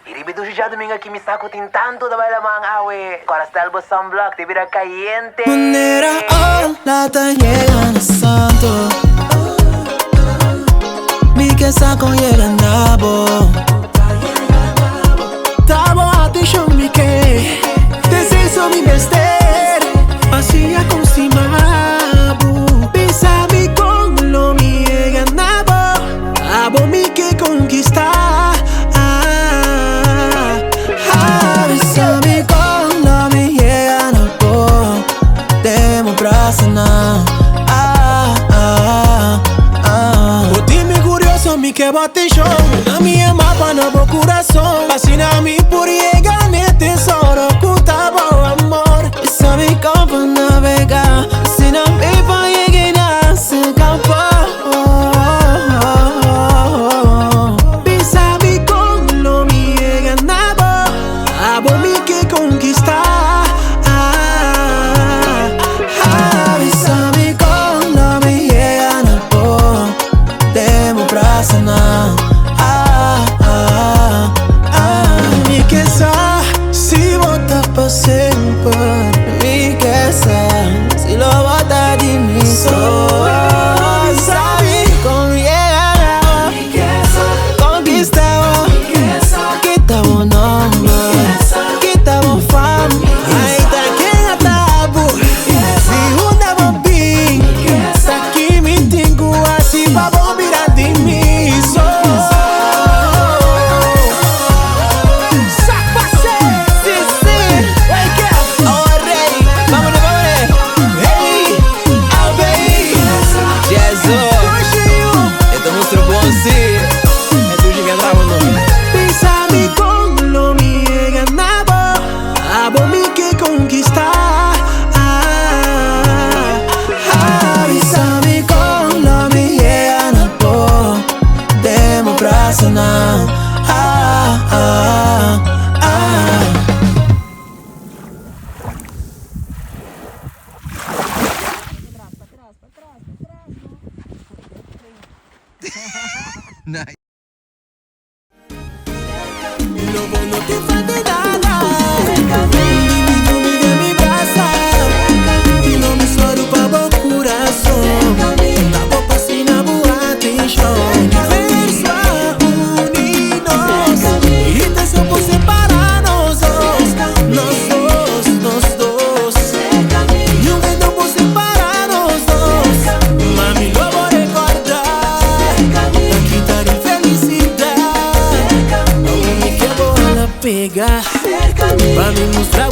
Y repito ya domingo que me saco tin tanto de bailar man awe. Corazón bo sunblock te vira caliente. Manera la te llegan a santo. Mi que saco llega nabo. Tabo a ti show mi que. Descenso mi bester. Así a consimabu. Pisa mi con lo mi llega nabo. Abo mi que conquistar. Que bate show, na minha mapa na bo coração. Fascina mi por llegar ne tesoro, puta bo amor. E sabe como navegar, se não me vai llegar se campo. Pensa-me como me llega nada, abo mi que conquistar. Pensa-me como me llega na bo, demo pra sanar. Mi que sa, si vota pa sempre. Mi que sa, si lo vota di mi so. Sabe como llegar, conquistamos. Quitamos nombre, quitamos fama. Aí tá quem a tabu, si una bombin. Aqui me tengo assim pra bombirar de mim. Nice. Lobo no te falte nada. Dimmi de mi brasa. Y no me suero pa' bo corazón. Tabo pasina buati show. Universo unidos. Y te supo separarnos dos. Nos dos. Nunca no puedo separarnos dos. Mami, lo voy a recordar. Pa' quitar infelicidad. Aún me quedo a la pega. Pa' mí mostrar